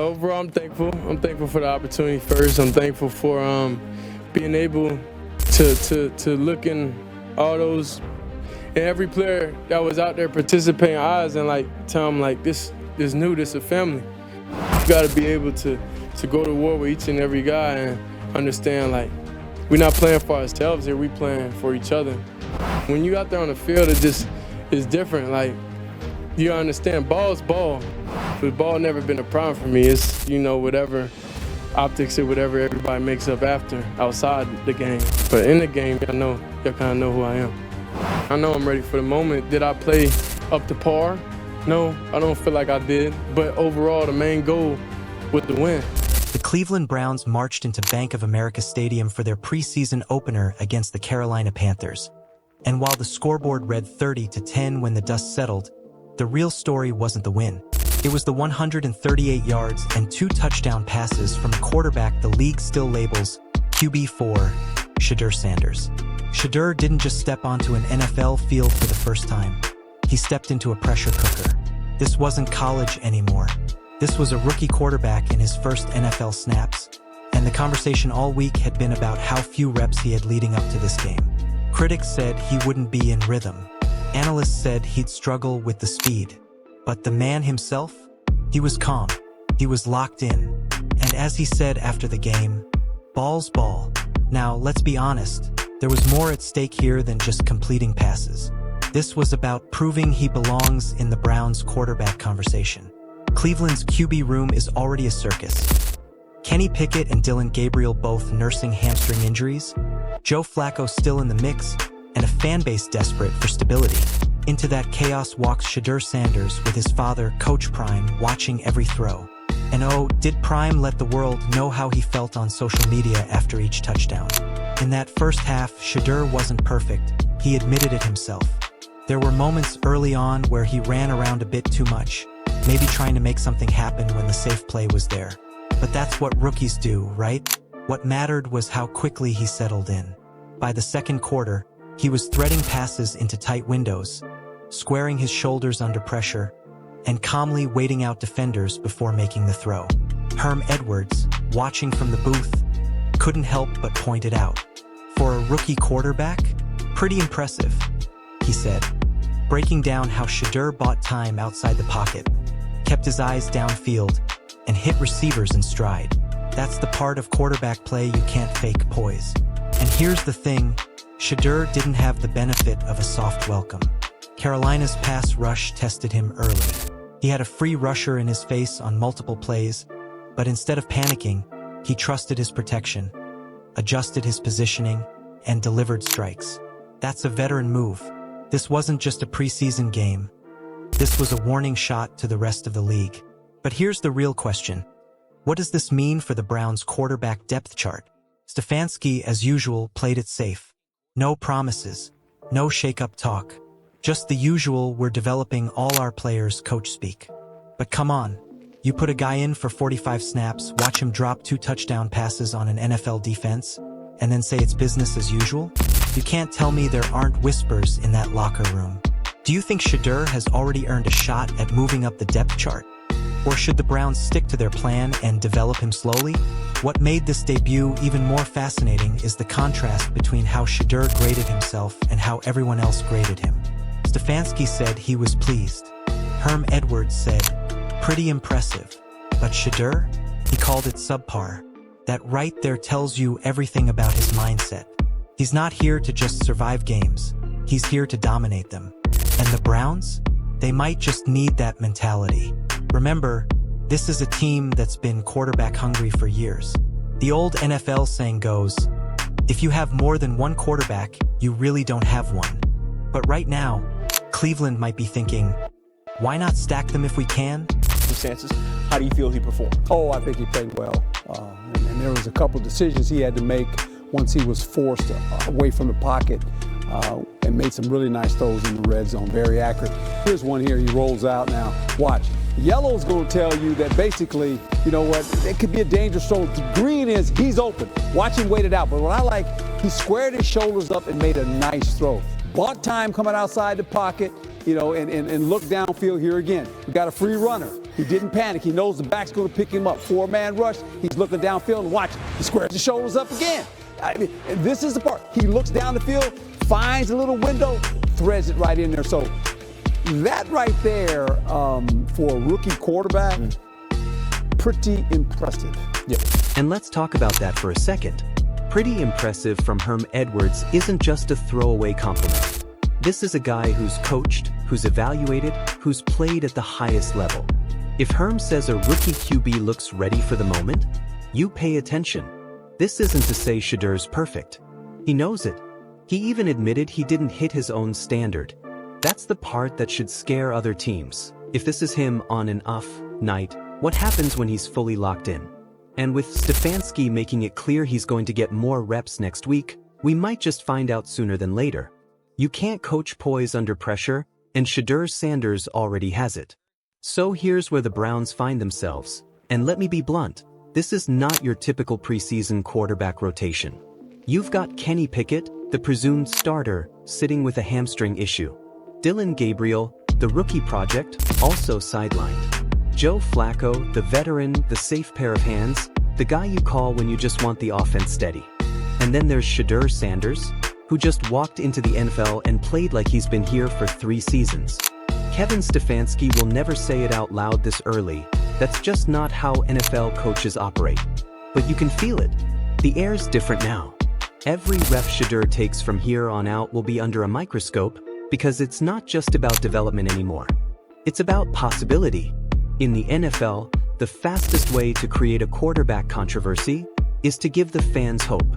Overall, I'm thankful. I'm thankful for the opportunity first. I'm thankful for being able to look in all those and every player that was out there participating eyes and like tell them like this new, this a family. You got to be able to go to war with each and every guy and understand like we're not playing for ourselves here. We playing for each other. When you out there on the field, it just is different. Like you understand, ball's ball. But ball never been a problem for me. It's, whatever optics or whatever everybody makes up after outside the game. But in the game, y'all kind of know who I am. I know I'm ready for the moment. Did I play up to par? No, I don't feel like I did. But overall, the main goal was to win. The Cleveland Browns marched into Bank of America Stadium for their preseason opener against the Carolina Panthers. And while the scoreboard read 30-10 when the dust settled, the real story wasn't the win. It was the 138 yards and 2 touchdown passes from a quarterback the league still labels QB4, Shedeur Sanders. Shedeur didn't just step onto an NFL field for the first time. He stepped into a pressure cooker. This wasn't college anymore. This was a rookie quarterback in his first NFL snaps. And the conversation all week had been about how few reps he had leading up to this game. Critics said he wouldn't be in rhythm. Analysts said he'd struggle with the speed. But the man himself, he was calm, he was locked in, and as he said after the game, ball's ball. Now, let's be honest, there was more at stake here than just completing passes. This was about proving he belongs in the Browns' quarterback conversation. Cleveland's QB room is already a circus. Kenny Pickett and Dylan Gabriel both nursing hamstring injuries, Joe Flacco still in the mix, and a fan base desperate for stability. Into that chaos walks Shedeur Sanders with his father, Coach Prime, watching every throw. And oh, did Prime let the world know how he felt on social media after each touchdown. In that first half, Shedeur wasn't perfect. He admitted it himself. There were moments early on where he ran around a bit too much, maybe trying to make something happen when the safe play was there. But that's what rookies do, right? What mattered was how quickly he settled in. By the second quarter, he was threading passes into tight windows, squaring his shoulders under pressure, and calmly waiting out defenders before making the throw. Herm Edwards, watching from the booth, couldn't help but point it out. For a rookie quarterback, pretty impressive, he said, breaking down how Shedeur bought time outside the pocket, kept his eyes downfield, and hit receivers in stride. That's the part of quarterback play you can't fake poise. And here's the thing, Shedeur didn't have the benefit of a soft welcome. Carolina's pass rush tested him early. He had a free rusher in his face on multiple plays, but instead of panicking, he trusted his protection, adjusted his positioning, and delivered strikes. That's a veteran move. This wasn't just a preseason game. This was a warning shot to the rest of the league. But here's the real question. What does this mean for the Browns' quarterback depth chart? Stefanski, as usual, played it safe. No promises, no shake-up talk. Just the usual, we're developing all our players coach speak. But come on, you put a guy in for 45 snaps, watch him drop 2 touchdown passes on an NFL defense, and then say it's business as usual? You can't tell me there aren't whispers in that locker room. Do you think Shedeur has already earned a shot at moving up the depth chart? Or should the Browns stick to their plan and develop him slowly? What made this debut even more fascinating is the contrast between how Shedeur graded himself and how everyone else graded him. Stefanski said he was pleased. Herm Edwards said, pretty impressive. But Shedeur? He called it subpar. That right there tells you everything about his mindset. He's not here to just survive games. He's here to dominate them. And the Browns? They might just need that mentality. Remember, this is a team that's been quarterback hungry for years. The old NFL saying goes, if you have more than one quarterback, you really don't have one. But right now, Cleveland might be thinking, why not stack them if we can? Circumstances, how do you feel he performed? Oh, I think he played well. And there was a couple decisions he had to make once he was forced away from the pocket and made some really nice throws in the red zone, very accurate. Here's one here, he rolls out now. Watch. Yellow's going to tell you that basically, you know what, it could be a dangerous throw. The green is he's open. Watch him wait it out. But what I like, he squared his shoulders up and made a nice throw. Bought time coming outside the pocket, and look downfield here again. We got a free runner. He didn't panic. He knows the back's going to pick him up. 4-man rush. He's looking downfield and watch. He squares his shoulders up again. And this is the part. He looks down the field, finds a little window, threads it right in there. So that right there for a rookie quarterback, pretty impressive. Yeah. And let's talk about that for a second. Pretty impressive from Herm Edwards isn't just a throwaway compliment. This is a guy who's coached, who's evaluated, who's played at the highest level. If Herm says a rookie QB looks ready for the moment, you pay attention. This isn't to say Shedeur's perfect. He knows it. He even admitted he didn't hit his own standard. That's the part that should scare other teams. If this is him on an off night, what happens when he's fully locked in? And with Stefanski making it clear he's going to get more reps next week, we might just find out sooner than later. You can't coach poise under pressure, and Shedeur Sanders already has it. So here's where the Browns find themselves. And let me be blunt, this is not your typical preseason quarterback rotation. You've got Kenny Pickett, the presumed starter, sitting with a hamstring issue. Dillon Gabriel, the rookie project, also sidelined. Joe Flacco, the veteran, the safe pair of hands, the guy you call when you just want the offense steady. And then there's Shedeur Sanders, who just walked into the NFL and played like he's been here for 3 seasons. Kevin Stefanski will never say it out loud this early. That's just not how NFL coaches operate. But you can feel it. The air's different now. Every rep Shedeur takes from here on out will be under a microscope because it's not just about development anymore. It's about possibility. In the NFL, the fastest way to create a quarterback controversy is to give the fans hope.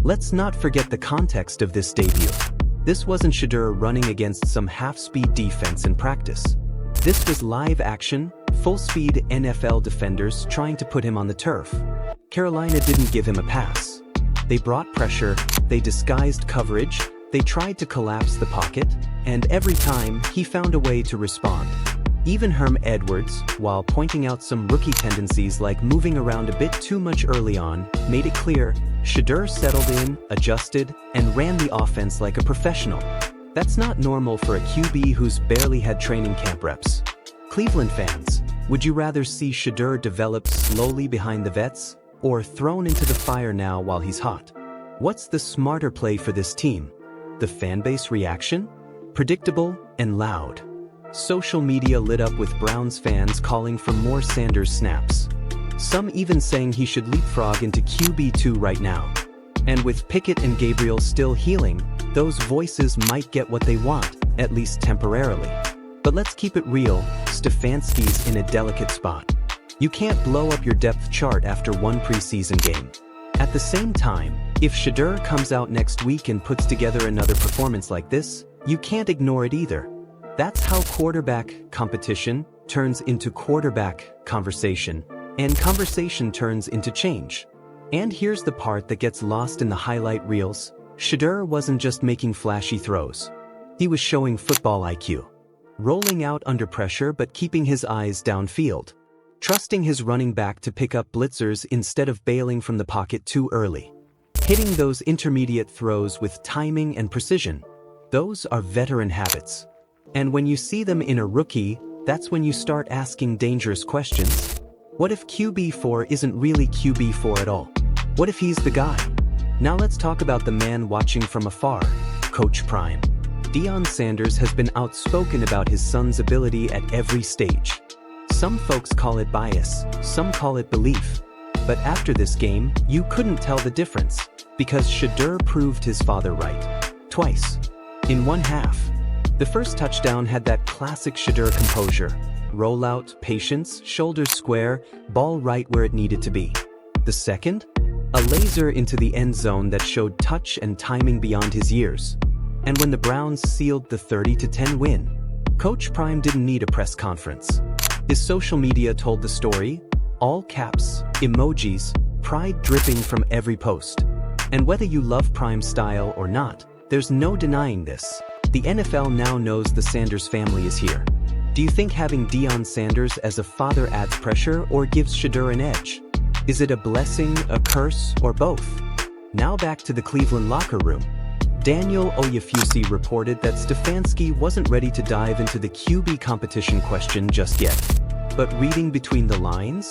Let's not forget the context of this debut. This wasn't Shedeur running against some half-speed defense in practice. This was live action, full-speed NFL defenders trying to put him on the turf. Carolina didn't give him a pass. They brought pressure, they disguised coverage, they tried to collapse the pocket, and every time, he found a way to respond. Even Herm Edwards, while pointing out some rookie tendencies like moving around a bit too much early on, made it clear Shedeur settled in, adjusted, and ran the offense like a professional. That's not normal for a QB who's barely had training camp reps. Cleveland fans, would you rather see Shedeur develop slowly behind the vets, or thrown into the fire now while he's hot? What's the smarter play for this team? The fanbase reaction? Predictable and loud. Social media lit up with Browns fans calling for more Sanders snaps. Some even saying he should leapfrog into QB2 right now. And with Pickett and Gabriel still healing, those voices might get what they want, at least temporarily. But let's keep it real, Stefanski's in a delicate spot. You can't blow up your depth chart after one preseason game. At the same time, if Shedeur comes out next week and puts together another performance like this, you can't ignore it either. That's how quarterback competition turns into quarterback conversation, and conversation turns into change. And here's the part that gets lost in the highlight reels. Shedeur wasn't just making flashy throws. He was showing football IQ. Rolling out under pressure but keeping his eyes downfield. Trusting his running back to pick up blitzers instead of bailing from the pocket too early. Hitting those intermediate throws with timing and precision. Those are veteran habits. And when you see them in a rookie, that's when you start asking dangerous questions. What if QB4 isn't really QB4 at all? What if he's the guy? Now let's talk about the man watching from afar, Coach Prime. Deion Sanders has been outspoken about his son's ability at every stage. Some folks call it bias, some call it belief. But after this game, you couldn't tell the difference, because Shedeur proved his father right. Twice. In one half. The first touchdown had that classic Shedeur composure. Rollout, patience, shoulders square, ball right where it needed to be. The second? A laser into the end zone that showed touch and timing beyond his years. And when the Browns sealed the 30-10 win, Coach Prime didn't need a press conference. His social media told the story, all caps, emojis, pride dripping from every post. And whether you love Prime style or not, there's no denying this. The NFL now knows the Sanders family is here. Do you think having Deion Sanders as a father adds pressure or gives Shedeur an edge? Is it a blessing, a curse, or both? Now back to the Cleveland locker room. Daniel Oyefusi reported that Stefanski wasn't ready to dive into the QB competition question just yet. But reading between the lines,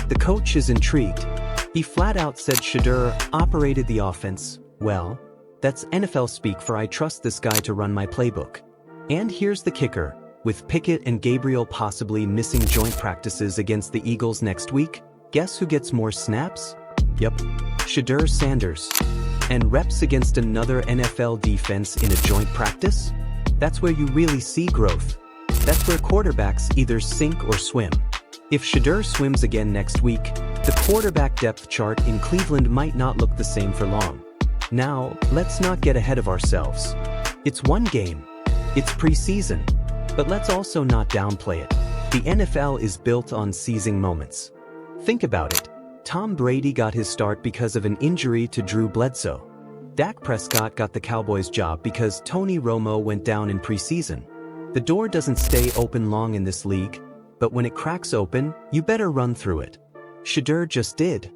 the coach is intrigued. He flat out said Shedeur operated the offense well. That's NFL speak for I trust this guy to run my playbook. And here's the kicker. With Pickett and Gabriel possibly missing joint practices against the Eagles next week, guess who gets more snaps? Yep, Shedeur Sanders. And reps against another NFL defense in a joint practice? That's where you really see growth. That's where quarterbacks either sink or swim. If Shedeur swims again next week, the quarterback depth chart in Cleveland might not look the same for long. Now, let's not get ahead of ourselves. It's one game. It's preseason. But let's also not downplay it. The NFL is built on seizing moments. Think about it. Tom Brady got his start because of an injury to Drew Bledsoe. Dak Prescott got the Cowboys' job because Tony Romo went down in preseason. The door doesn't stay open long in this league, but when it cracks open, you better run through it. Shedeur just did.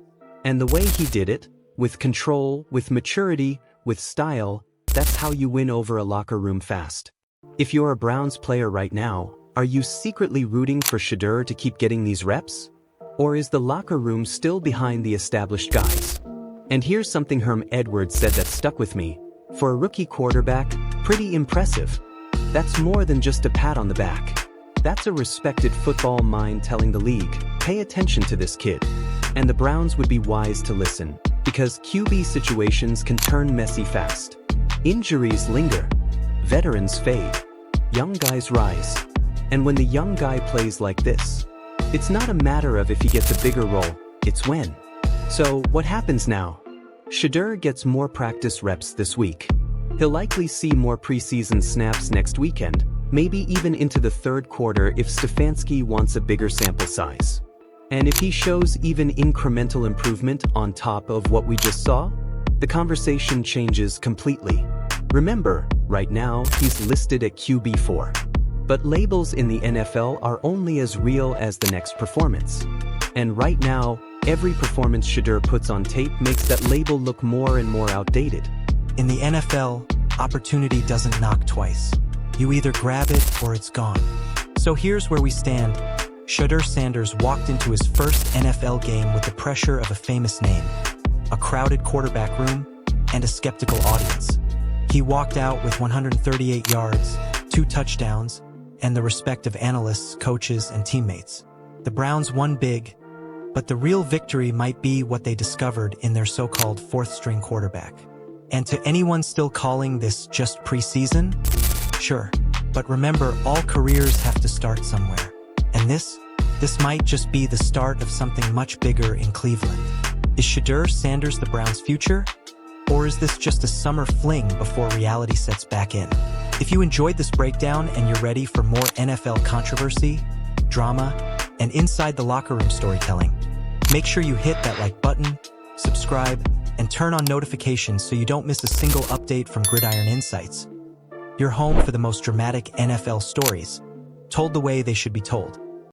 And the way he did it, with control, with maturity, with style, that's how you win over a locker room fast. If you're a Browns player right now, are you secretly rooting for Shedeur to keep getting these reps? Or is the locker room still behind the established guys? And here's something Herm Edwards said that stuck with me. For a rookie quarterback, pretty impressive. That's more than just a pat on the back. That's a respected football mind telling the league, pay attention to this kid. And the Browns would be wise to listen, because QB situations can turn messy fast. Injuries linger. Veterans fade. Young guys rise. And when the young guy plays like this, it's not a matter of if he gets a bigger role, it's when. So, what happens now? Shedeur gets more practice reps this week. He'll likely see more preseason snaps next weekend, maybe even into the third quarter if Stefanski wants a bigger sample size. And if he shows even incremental improvement on top of what we just saw, the conversation changes completely. Remember, right now, he's listed at QB4. But labels in the NFL are only as real as the next performance. And right now, every performance Shedeur puts on tape makes that label look more and more outdated. In the NFL, opportunity doesn't knock twice. You either grab it or it's gone. So here's where we stand. Shedeur Sanders walked into his first NFL game with the pressure of a famous name, a crowded quarterback room, and a skeptical audience. He walked out with 138 yards, 2 touchdowns, and the respect of analysts, coaches, and teammates. The Browns won big, but the real victory might be what they discovered in their so-called fourth-string quarterback. And to anyone still calling this just preseason, sure, but remember, all careers have to start somewhere. And this might just be the start of something much bigger in Cleveland. Is Shedeur Sanders the Browns' future? Or is this just a summer fling before reality sets back in? If you enjoyed this breakdown and you're ready for more NFL controversy, drama, and inside the locker room storytelling, make sure you hit that like button, subscribe, and turn on notifications so you don't miss a single update from Gridiron Insights. Your home for the most dramatic NFL stories, told the way they should be told.